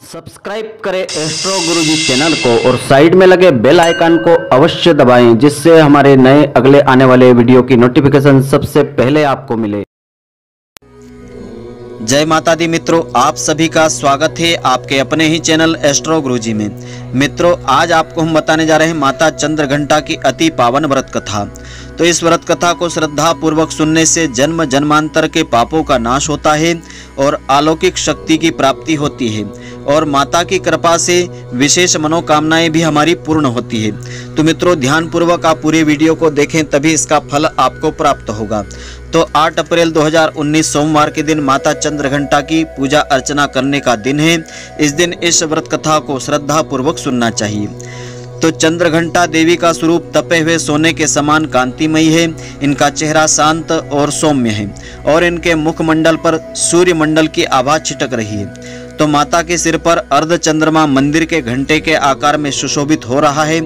Subscribe करें astro गुरुजी channel को और साइड में लगे बेल आइकन को अवश्य दबाएं, जिससे हमारे नए अगले आने वाले वीडियो की नोटिफिकेशन सबसे पहले आपको मिले। जय माता दी मित्रों, आप सभी का स्वागत है आपके अपने ही चैनल एस्ट्रो गुरुजी में। मित्रों, आज आपको हम बताने जा रहे हैं माता चंद्रघंटा की अति पावन व्रत कथा। तो इस व्रत कथा को श्रद्धा पूर्वक सुनने से जन्म जन्मांतर के पापों का नाश होता है और अलौकिक शक्ति की प्राप्ति होती है और माता की कृपा से विशेष मनोकामनाएं भी हमारी पूर्ण होती है। तो मित्रों, ध्यान पूर्वक आप पूरे वीडियो को देखें, तभी इसका फल आपको प्राप्त होगा। तो 8 अप्रैल 2019 सोमवार के दिन माता चंद्रघंटा की पूजा अर्चना करने का दिन है। इस दिन इस व्रत कथा को श्रद्धा पूर्वक सुनना चाहिए। तो चंद्रघंटा देवी का स्वरूप तपे हुए सोने के समान कांतिमयी है। इनका चेहरा शांत और सौम्य है और इनके मुखमंडल पर सूर्य मंडल की आभा छिटक रही है। तो माता के सिर पर अर्ध चंद्रमा मंदिर के घंटे के आकार में सुशोभित हो रहा है,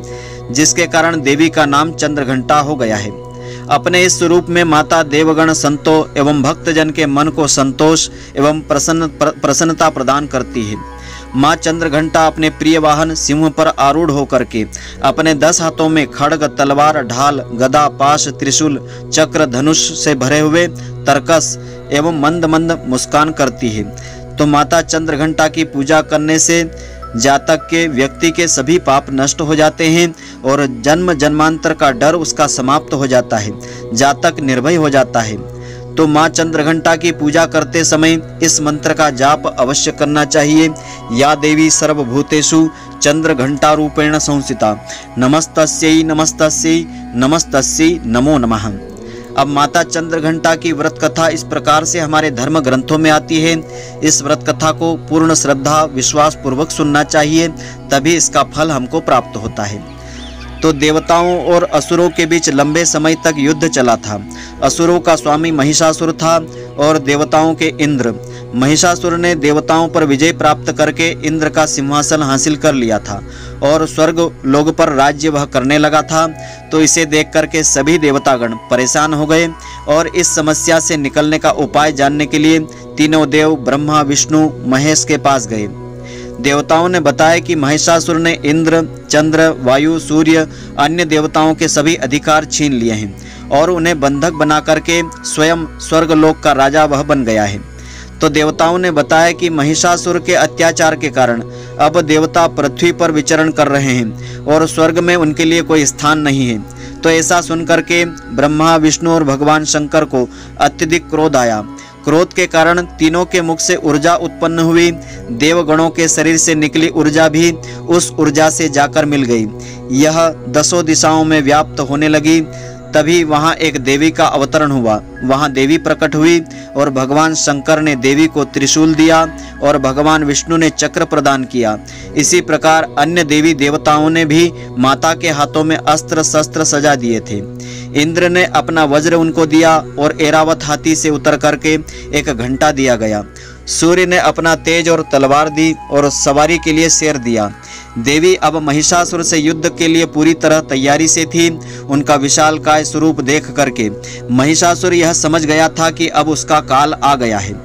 जिसके कारण देवी का नाम चंद्रघंटा हो गया है। अपने इस स्वरूप में माता देवगण, संतों एवं भक्तजन के मन को संतोष एवं प्रसन्नता प्रदान करती है। माँ चंद्रघंटा अपने प्रिय वाहन सिंह पर आरूढ़ होकर के अपने 10 हाथों में खड्ग, तलवार, ढाल, गदा, पाश, त्रिशूल, चक्र, धनुष से भरे हुए तरकस एवं मंद मंद मुस्कान करती है। तो माता चंद्रघंटा की पूजा करने से जातक के व्यक्ति के सभी पाप नष्ट हो जाते हैं और जन्म जन्मांतर का डर उसका समाप्त हो जाता है। जातक निर्भय हो जाता है। तो माँ चंद्रघंटा की पूजा करते समय इस मंत्र का जाप अवश्य करना चाहिए। या देवी सर्वभूतेषु चंद्रघंटा रूपेण संस्थिता, नमस्तस्यै नमस्तस्यै नमस्तस्यै नमो नमः। अब माता चंद्रघंटा की व्रत कथा इस प्रकार से हमारे धर्म ग्रंथों में आती है। इस व्रत कथा को पूर्ण श्रद्धा विश्वास पूर्वक सुनना चाहिए, तभी इसका फल हमको प्राप्त होता है। तो देवताओं और असुरों के बीच लंबे समय तक युद्ध चला था। असुरों का स्वामी महिषासुर था और देवताओं के इंद्र। महिषासुर ने देवताओं पर विजय प्राप्त करके इंद्र का सिंहासन हासिल कर लिया था और स्वर्ग लोक पर राज्य वह करने लगा था। तो इसे देख करके सभी देवतागण परेशान हो गए और इस समस्या से निकलने का उपाय जानने के लिए तीनों देव ब्रह्मा, विष्णु, महेश के पास गए। देवताओं ने बताया कि महिषासुर ने इंद्र, चंद्र, वायु, सूर्य, अन्य देवताओं के सभी अधिकार छीन लिए हैं और उन्हें बंधक बना करके स्वयं स्वर्गलोक का राजा वह बन गया है। तो देवताओं ने बताया कि महिषासुर के अत्याचार के कारण अब देवता पृथ्वी पर विचरण कर रहे हैं और स्वर्ग में उनके लिए कोई स्थान नहीं है। तो ऐसा सुनकर के ब्रह्मा, विष्णु और भगवान शंकर को अत्यधिक क्रोध आया। क्रोध के कारण तीनों के मुख से ऊर्जा उत्पन्न हुई। देवगणों के शरीर से निकली ऊर्जा भी उस ऊर्जा से जाकर मिल गई। यह 10 दिशाओं में व्याप्त होने लगी। तभी वहां एक देवी का अवतरण हुआ। वहां देवी प्रकट हुई और भगवान शंकर ने देवी को त्रिशूल दिया और भगवान विष्णु ने चक्र प्रदान किया। इसी प्रकार अन्य देवी देवताओं ने भी माता के हाथों में अस्त्र शस्त्र सजा दिए थे। इंद्र ने अपना वज्र उनको दिया और ऐरावत हाथी से उतर करके एक घंटा दिया गया। सूर्य ने अपना तेज और तलवार दी और सवारी के लिए शेर दिया। देवी अब महिषासुर से युद्ध के लिए पूरी तरह तैयारी से थी। उनका विशालकाय स्वरूप देख करके महिषासुर यह समझ गया था कि अब उसका काल आ गया है।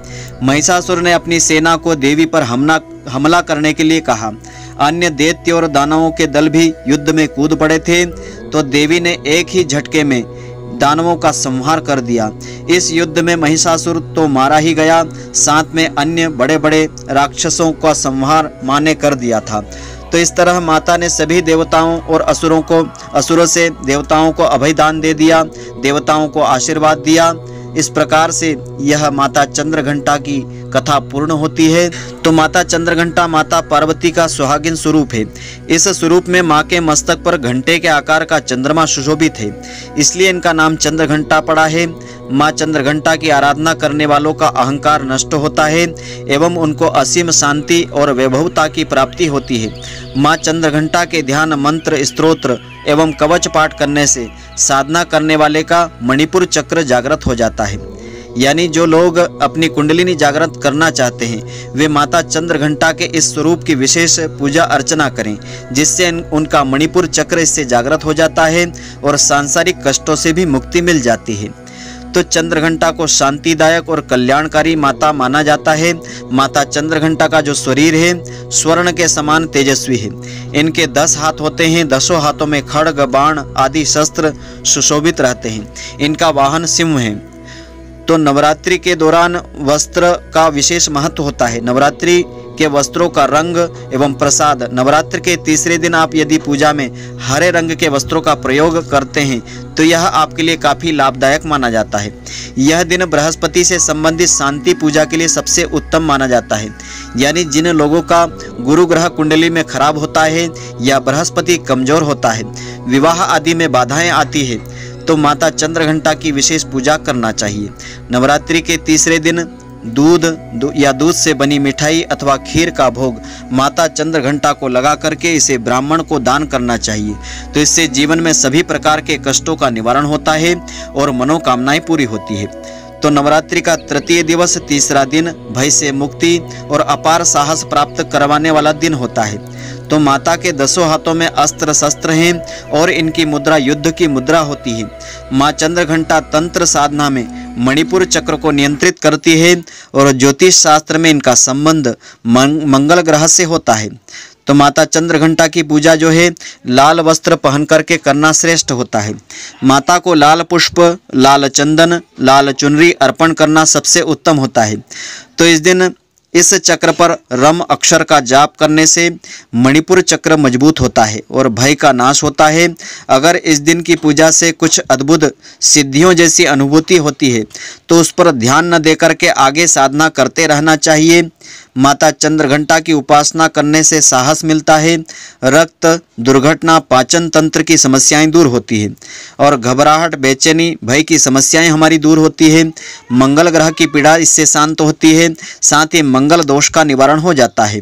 महिषासुर ने अपनी सेना को देवी पर हमला करने के लिए कहा। अन्य दैत्य और दानवों के दल भी युद्ध में कूद पड़े थे। तो देवी ने एक ही झटके में दानवों का संहार कर दिया। इस युद्ध में महिषासुर तो मारा ही गया, साथ में अन्य बड़े बड़े राक्षसों का संहार माँ ने कर दिया था। तो इस तरह माता ने सभी देवताओं और असुरों से देवताओं को अभयदान दे दिया, देवताओं को आशीर्वाद दिया। इस प्रकार से यह माता चंद्रघंटा की कथा पूर्ण होती है। तो माता चंद्रघंटा माता पार्वती का सुहागिन स्वरूप है। इस स्वरूप में माँ के मस्तक पर घंटे के आकार का चंद्रमा सुशोभित है, इसलिए इनका नाम चंद्रघंटा पड़ा है। माँ चंद्रघंटा की आराधना करने वालों का अहंकार नष्ट होता है एवं उनको असीम शांति और वैभवता की प्राप्ति होती है। माँ चंद्रघंटा के ध्यान, मंत्र, स्तोत्र एवं कवच पाठ करने से साधना करने वाले का मणिपुर चक्र जागृत हो जाता है। यानी जो लोग अपनी कुंडलिनी जागृत करना चाहते हैं वे माता चंद्रघंटा के इस स्वरूप की विशेष पूजा अर्चना करें, जिससे उनका मणिपुर चक्र इससे जागृत हो जाता है और सांसारिक कष्टों से भी मुक्ति मिल जाती है। तो चंद्रघंटा को शांतिदायक और कल्याणकारी माता माना जाता है। माता चंद्रघंटा का जो शरीर है स्वर्ण के समान तेजस्वी है। इनके 10 हाथ होते हैं, 10 हाथों में खड्ग, बाण आदि शस्त्र सुशोभित रहते हैं। इनका वाहन सिंह है। तो नवरात्रि के दौरान वस्त्र का विशेष महत्व होता है। नवरात्रि के वस्त्रों का रंग एवं प्रसाद, नवरात्र के तीसरे दिन आप यदि पूजा में हरे रंग के वस्त्रों का प्रयोग करते हैं तो यह आपके लिए काफ़ी लाभदायक माना जाता है। यह दिन बृहस्पति से संबंधित शांति पूजा के लिए सबसे उत्तम माना जाता है। यानी जिन लोगों का गुरु ग्रह कुंडली में खराब होता है या बृहस्पति कमजोर होता है, विवाह आदि में बाधाएं आती है, तो माता चंद्रघंटा की विशेष पूजा करना चाहिए। नवरात्रि के तीसरे दिन दूध से बनी मिठाई अथवा खीर का भोग माता चंद्रघंटा को लगा करके इसे ब्राह्मण को दान करना चाहिए। तो इससे जीवन में सभी प्रकार के कष्टों का निवारण होता है और मनोकामनाएं पूरी होती है। तो नवरात्रि का तृतीय दिवस, तीसरा दिन भय से मुक्ति और अपार साहस प्राप्त करवाने वाला दिन होता है। तो माता के 10 हाथों में अस्त्र शस्त्र हैं और इनकी मुद्रा युद्ध की मुद्रा होती है। माँ चंद्रघंटा तंत्र साधना में मणिपुर चक्र को नियंत्रित करती है और ज्योतिष शास्त्र में इनका संबंध मंगल ग्रह से होता है। तो माता चंद्रघंटा की पूजा जो है लाल वस्त्र पहन करके करना श्रेष्ठ होता है। माता को लाल पुष्प, लाल चंदन, लाल चुनरी अर्पण करना सबसे उत्तम होता है। तो इस दिन इस चक्र पर रम अक्षर का जाप करने से मणिपुर चक्र मजबूत होता है और भय का नाश होता है। अगर इस दिन की पूजा से कुछ अद्भुत सिद्धियों जैसी अनुभूति होती है तो उस पर ध्यान न देकर के आगे साधना करते रहना चाहिए। माता चंद्रघंटा की उपासना करने से साहस मिलता है, रक्त, दुर्घटना, पाचन तंत्र की समस्याएं दूर होती है और घबराहट, बेचैनी, भय की समस्याएं हमारी दूर होती है। मंगल ग्रह की पीड़ा इससे शांत होती है, साथ ही मंगल दोष का निवारण हो जाता है।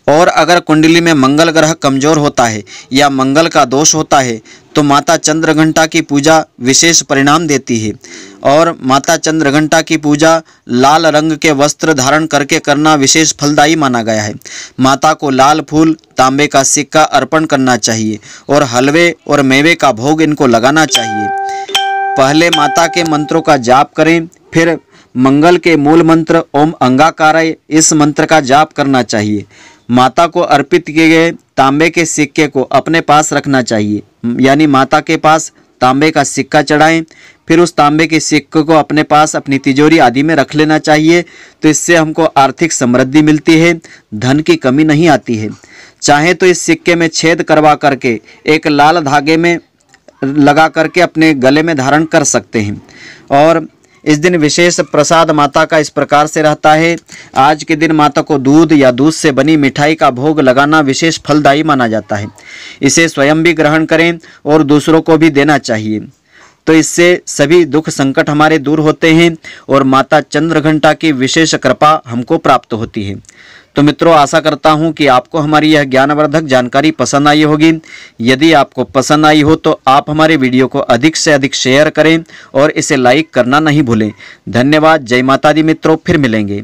और अगर कुंडली में मंगल ग्रह कमजोर होता है या मंगल का दोष होता है तो माता चंद्रघंटा की पूजा विशेष परिणाम देती है। और माता चंद्रघंटा की पूजा लाल रंग के वस्त्र धारण करके करना विशेष फलदायी माना गया है। माता को लाल फूल, तांबे का सिक्का अर्पण करना चाहिए और हलवे और मेवे का भोग इनको लगाना चाहिए। पहले माता के मंत्रों का जाप करें, फिर मंगल के मूल मंत्र ओम अंगाकाराय इस मंत्र का जाप करना चाहिए। माता को अर्पित किए गए तांबे के सिक्के को अपने पास रखना चाहिए, यानी माता के पास तांबे का सिक्का चढ़ाएं, फिर उस तांबे के सिक्के को अपने पास अपनी तिजोरी आदि में रख लेना चाहिए। तो इससे हमको आर्थिक समृद्धि मिलती है, धन की कमी नहीं आती है। चाहे तो इस सिक्के में छेद करवा करके एक लाल धागे में लगा करके अपने गले में धारण कर सकते हैं। और इस दिन विशेष प्रसाद माता का इस प्रकार से रहता है। आज के दिन माता को दूध या दूध से बनी मिठाई का भोग लगाना विशेष फलदायी माना जाता है। इसे स्वयं भी ग्रहण करें और दूसरों को भी देना चाहिए। तो इससे सभी दुख संकट हमारे दूर होते हैं और माता चंद्रघंटा की विशेष कृपा हमको प्राप्त होती है। तो मित्रों, आशा करता हूं कि आपको हमारी यह ज्ञानवर्धक जानकारी पसंद आई होगी। यदि आपको पसंद आई हो तो आप हमारे वीडियो को अधिक से अधिक शेयर करें और इसे लाइक करना नहीं भूलें। धन्यवाद। जय माता दी मित्रों, फिर मिलेंगे।